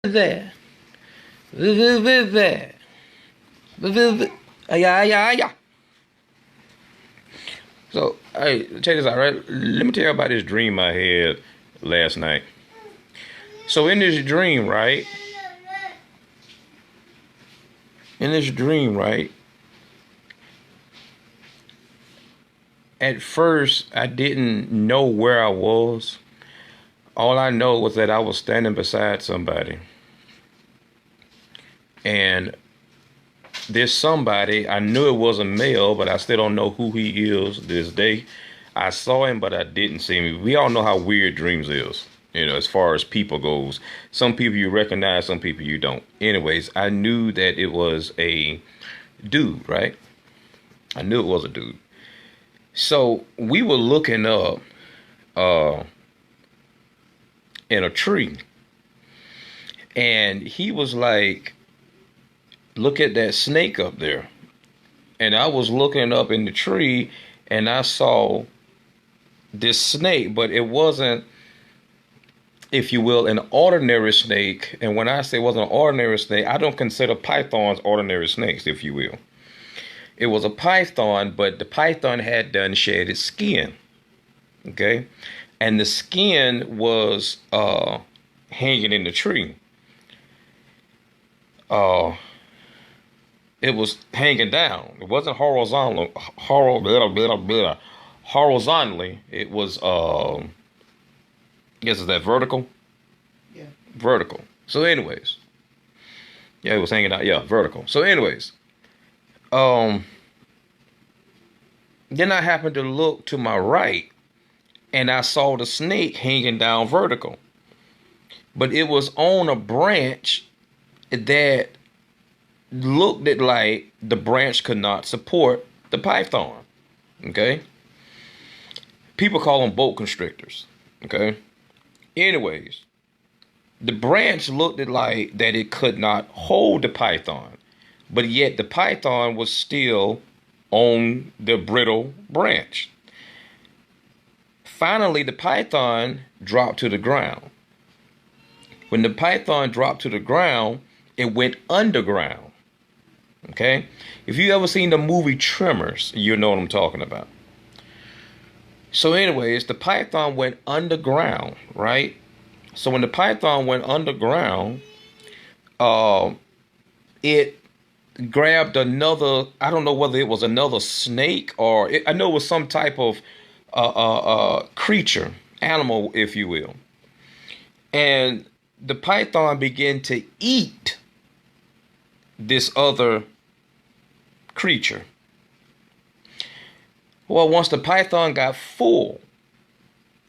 there. There. Yeah, yeah, yeah. So, hey, check this out, right? Let me tell you about this dream I had last night. So, in this dream, right? At first, I didn't know where I was. All I know was that I was standing beside somebody. And this somebody, I knew it was a male, but I still don't know who he is to this day. I saw him, but I didn't see him. We all know how weird dreams is, as far as people goes. Some people you recognize, some people you don't. Anyways, I knew that it was a dude, right? I knew it was a dude. So we were looking up in a tree. And he was like, look at that snake up there. And I was looking up in the tree and I saw this snake, but it wasn't, if you will, an ordinary snake. And when I say it wasn't an ordinary snake, I don't consider pythons ordinary snakes, if you will. It was a python, but the python had done shed its skin. Okay. And the skin was hanging in the tree. It was hanging down. It wasn't horizontally. Horizontally, it was. I guess is that vertical? Yeah. Vertical. So, anyways, yeah, it was hanging out. Yeah, vertical. So, anyways, then I happened to look to my right, and I saw the snake hanging down vertical, but it was on a branch that looked it like the branch could not support the python. Okay. People call them boa constrictors. Okay. Anyways, the branch looked it like that it could not hold the python, but yet the python was still on the brittle branch. Finally, the python dropped to the ground. When the python dropped to the ground, it went underground. Okay? If you ever seen the movie Tremors, you know what I'm talking about. So anyways, the python went underground, right? So when the python went underground, it grabbed another, I don't know whether it was another snake or I know it was some type of creature, animal, if you will. And the python began to eat this other creature. Well, once the python got full,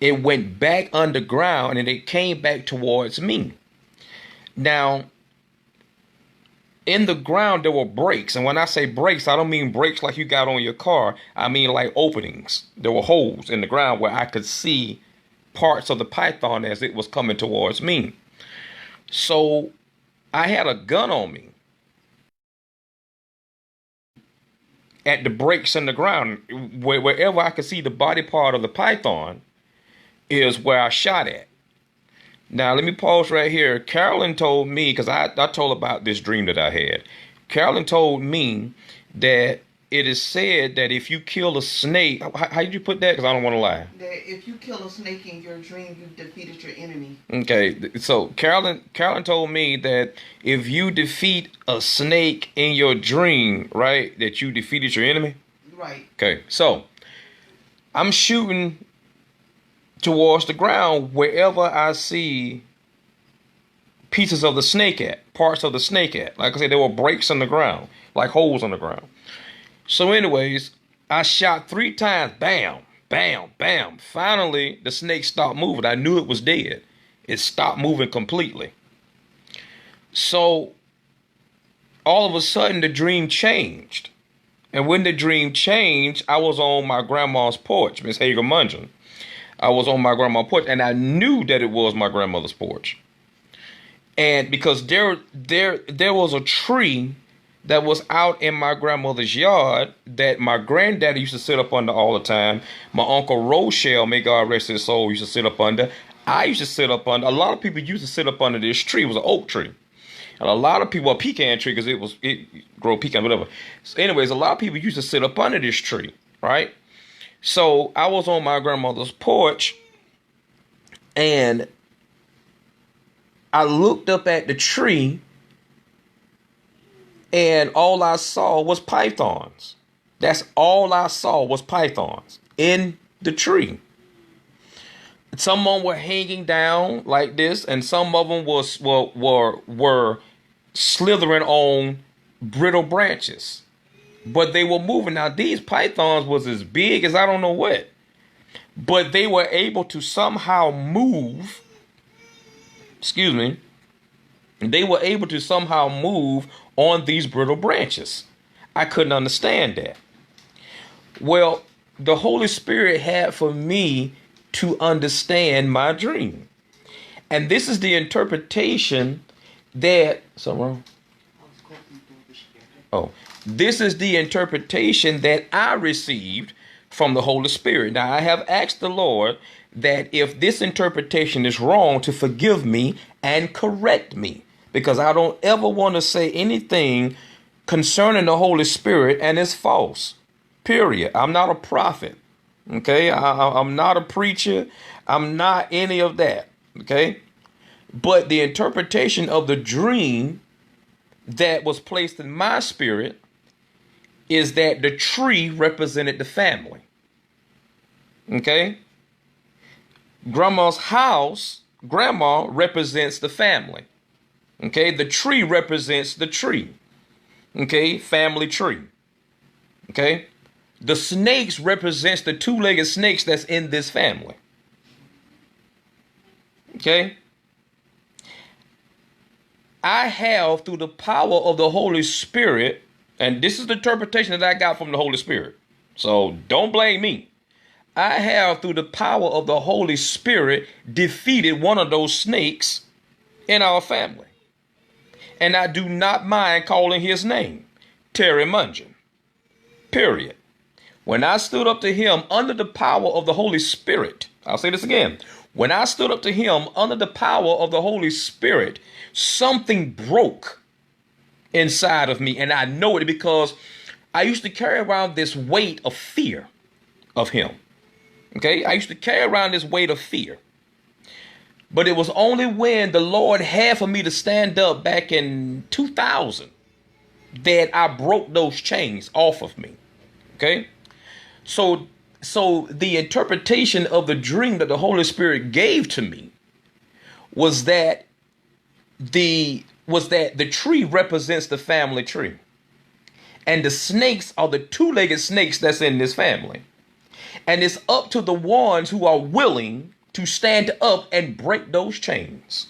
it went back underground and it came back towards me. Now, in the ground, there were breaks. And when I say breaks, I don't mean breaks like you got on your car. I mean like openings. There were holes in the ground where I could see parts of the python as it was coming towards me. So I had a gun on me at the breaks in the ground. Wherever I could see the body part of the python is where I shot at. Now, let me pause right here. Carolyn told me, because I told about this dream that I had. Carolyn told me that it is said that if you kill a snake, how did you put that? Because I don't want to lie. That if you kill a snake in your dream, you've defeated your enemy. Okay, so Carolyn told me that if you defeat a snake in your dream, right, that you defeated your enemy? Right. Okay, so I'm shooting towards the ground wherever I see pieces of the snake at, parts of the snake at. Like I said, there were breaks in the ground, like holes in the ground. So anyways, I shot 3 times, bam, bam, bam. Finally, the snake stopped moving. I knew it was dead. It stopped moving completely. So all of a sudden, the dream changed. And when the dream changed, I was on my grandma's porch, Miss Hager Mungeon. I was on my grandma's porch, and I knew that it was my grandmother's porch. And because there was a tree that was out in my grandmother's yard that my granddaddy used to sit up under all the time. My uncle Rochelle, may God rest his soul, used to sit up under. I used to sit up under, a lot of people used to sit up under this tree. It was an oak tree. And a lot of people, a pecan tree, because it grow pecan, whatever. So anyways, a lot of people used to sit up under this tree, right? So I was on my grandmother's porch, and I looked up at the tree, and all I saw was pythons. That's all I saw was pythons in the tree. Some of them were hanging down like this, and some of them were slithering on brittle branches. But they were moving. Now, these pythons was as big as I don't know what. But they were able to somehow move. Excuse me. They were able to somehow move on these brittle branches. I couldn't understand that. Well, the Holy Spirit had for me to understand my dream. And this is the interpretation that... Something wrong? Oh, this is the interpretation that I received from the Holy Spirit. Now, I have asked the Lord that if this interpretation is wrong, to forgive me and correct me, because I don't ever want to say anything concerning the Holy Spirit and it's false. Period. I'm not a prophet. Okay, I'm not a preacher. I'm not any of that. Okay, but the interpretation of the dream that was placed in my spirit is that the tree represented the family. Okay, grandma's house, grandma represents the family. Okay, the tree represents the tree. Okay, family tree. Okay. The snakes represents the two-legged snakes that's in this family. Okay? I have, through the power of the Holy Spirit, and this is the interpretation that I got from the Holy Spirit, so don't blame me. I have, through the power of the Holy Spirit, defeated one of those snakes in our family. And I do not mind calling his name, Terry Mungeon. Period. When I stood up to him under the power of the Holy Spirit, I'll say this again. When I stood up to him under the power of the Holy Spirit, something broke inside of me. And I know it because I used to carry around this weight of fear of him. Okay, I used to carry around this weight of fear. But it was only when the Lord had for me to stand up back in 2000 that I broke those chains off of me. Okay. So the interpretation of the dream that the Holy Spirit gave to me was that the tree represents the family tree. And the snakes are the two-legged snakes that's in this family. And it's up to the ones who are willing to stand up and break those chains.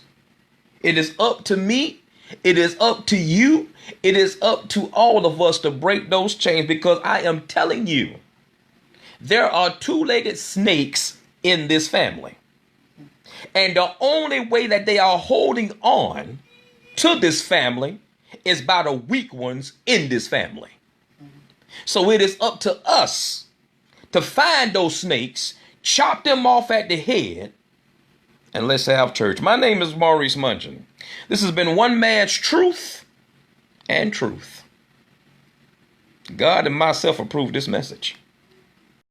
It is up to me. It is up to you. It is up to all of us to break those chains, because I am telling you, there are two-legged snakes in this family. And the only way that they are holding on to this family is by the weak ones in this family. So it is up to us to find those snakes, chop them off at the head, and let's have church. My name is Maurice Mungeon. This has been One Man's Truth and Truth. God and myself approve this message.